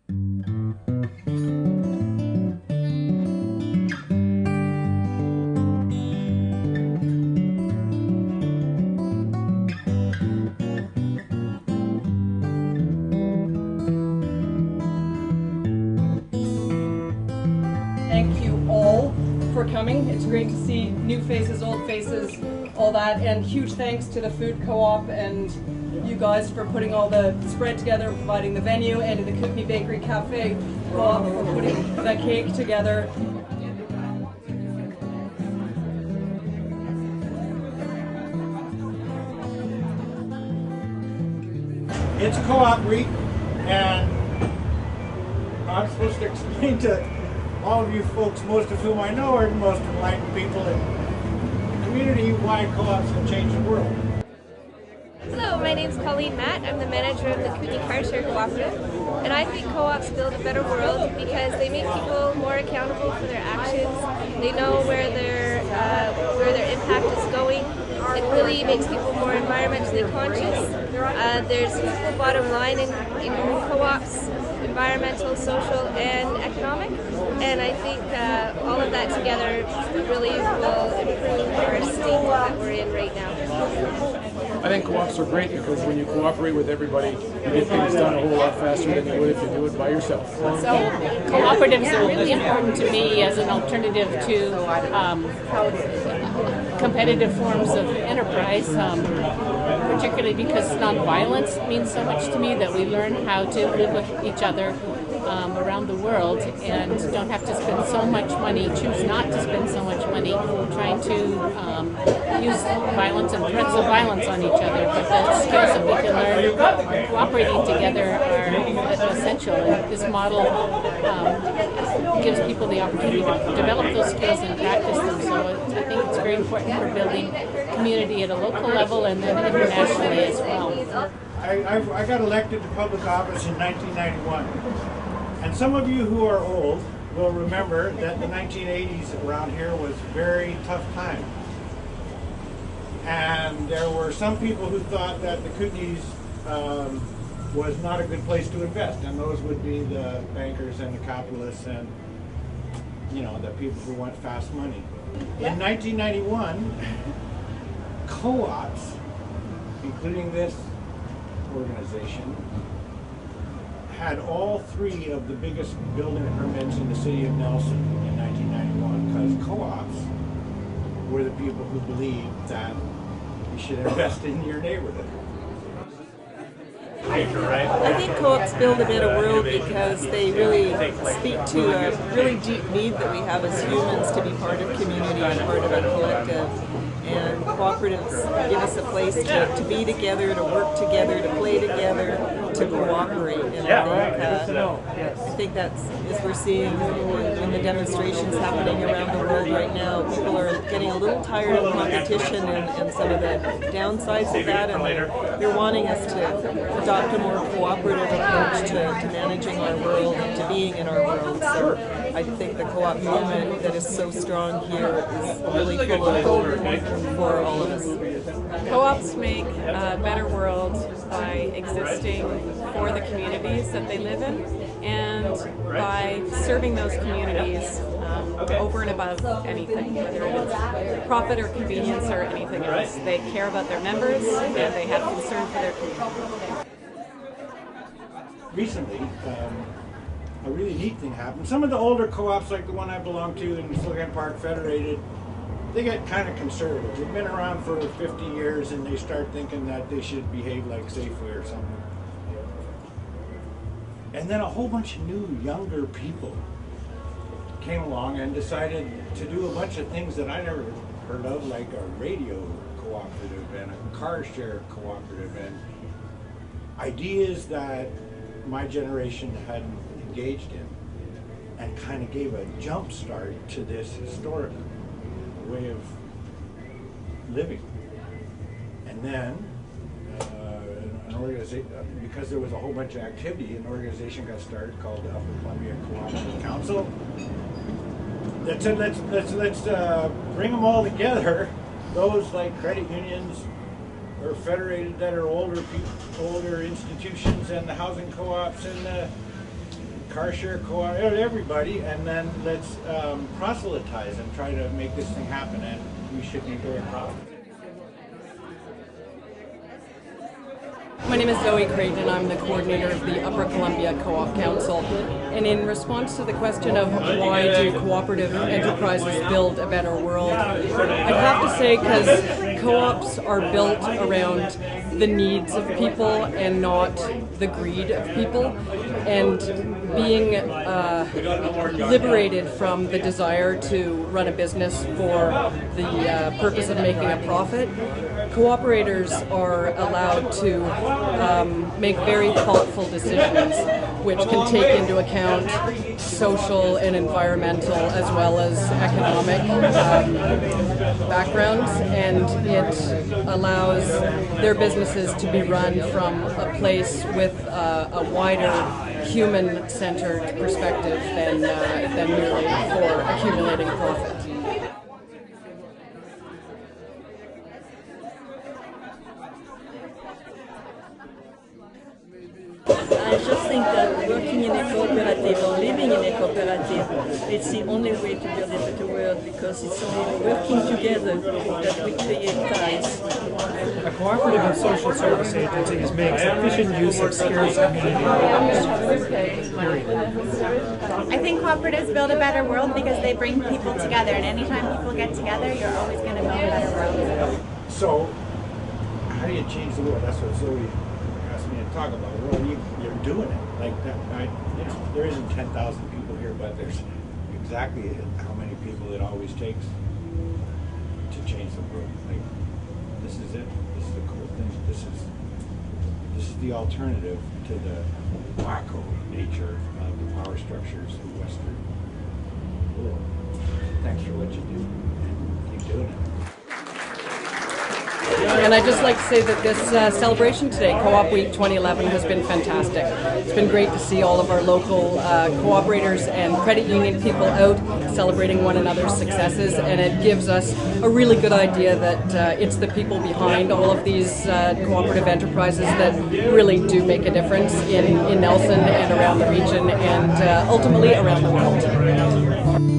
Thank you all for coming. It's great to see new faces, old faces, all that, and huge thanks to the food co-op and you guys for putting all the spread together, providing the venue, and to the Kootenai Bakery Cafe co-op for putting the cake together. It's co-op week, and I'm supposed to explain to all of you folks, most of whom I know are the most enlightened people in the community, why co-ops have changed the world. Hello, my name's Colleen Matt. I'm the manager of the Kootenai Car Share Cooperative, and I think co-ops build a better world because they make people more accountable for their actions. They know where their impact is going. It really makes people more environmentally conscious. There's equal bottom line in co-ops, environmental, social, and economic. And I think all of that together really will improve our state that we're in right now. I think co-ops are great because when you cooperate with everybody, you get things done a whole lot faster than you would if you do it by yourself. So cooperatives are really important to me as an alternative to competitive forms of enterprise, particularly because nonviolence means so much to me, that we learn how to live with each other around the world and don't have to spend so much money, choose not to spend so much money trying to use violence and threats of violence on each other. But the skills that we can learn cooperating together are essential. And this model gives people the opportunity to develop those skills and practice them. So I think it's very important for building community at a local level and then internationally as well. I got elected to public office in 1991. And some of you who are old will remember that the 1980s around here was a very tough time. And there were some people who thought that the Kootenays was not a good place to invest, and those would be the bankers and the capitalists and, you know, the people who want fast money. In 1991, co-ops, including this organization, had all three of the biggest building permits in the city of Nelson in 1991, because co-ops were the people who believed that you should invest in your neighborhood. I think co-ops build a better world because they really speak to a really deep need that we have as humans to be part of community and part of a collective. And cooperatives give us a place to be together, to work together, to play together, to cooperate. And I think that's, as we're seeing in the demonstrations happening around the world right now, people are getting a little tired of competition and some of the downsides of that, and they're wanting us to adopt a more cooperative approach to managing our world and to being in our world. So I think the co-op movement that is so strong here is really full of hope for all of us. Co-ops make a better world by existing for the communities that they live in and by serving those communities over and above anything, whether it's profit or convenience or anything else. They care about their members and they have concern for their community. Recently, a really neat thing happened. Some of the older co-ops, like the one I belong to in Slogan Park Federated, they get kind of conservative. They've been around for 50 years and they start thinking that they should behave like Safeway or something. And then a whole bunch of new, younger people came along and decided to do a bunch of things that I never heard of, like a radio cooperative and a car share cooperative, and ideas that my generation hadn't engaged in, and kind of gave a jump start to this historic way of living. And then an organization, because there was a whole bunch of activity, an organization got started called the Upper Columbia Cooperative Council that said let's bring them all together, those like credit unions or federated that are older institutions, and the housing co-ops and the car share co-op, everybody, and then let's proselytize and try to make this thing happen, and we should be very proud. My name is Zoe Creighton and I'm the coordinator of the Upper Columbia Co-op Council. And in response to the question of why do cooperative enterprises build a better world, I'd have to say because co-ops are built around the needs of people and not the greed of people, and being liberated from the desire to run a business for the purpose of making a profit. Cooperators are allowed to make very thoughtful decisions which can take into account social and environmental as well as economic backgrounds, and it allows their businesses to be run from a place with a wider human-centered perspective than merely for accumulating profit. I just think that working in a cooperative or living in a cooperative, it's the only way to build a better world, because it's only working together that we create ties. A cooperative of social service agencies makes efficient use of scarce community resources. I think cooperatives build a better world because they bring people together, and anytime people get together, you're always going to build a better world. So, how do you change the world? That's what Zoe asked me to talk about. Well, you're doing it. Like that. There isn't 10,000 people here, but there's exactly how many people it always takes to change the world. Like, this is it. This is the cool thing. This is the alternative to the wacko nature of the power structures of the Western world. Thanks for what you do, and keep doing it. And I'd just like to say that this celebration today, Co-op Week 2011, has been fantastic. It's been great to see all of our local cooperators and credit union people out celebrating one another's successes, and it gives us a really good idea that it's the people behind all of these cooperative enterprises that really do make a difference in Nelson and around the region, and ultimately around the world.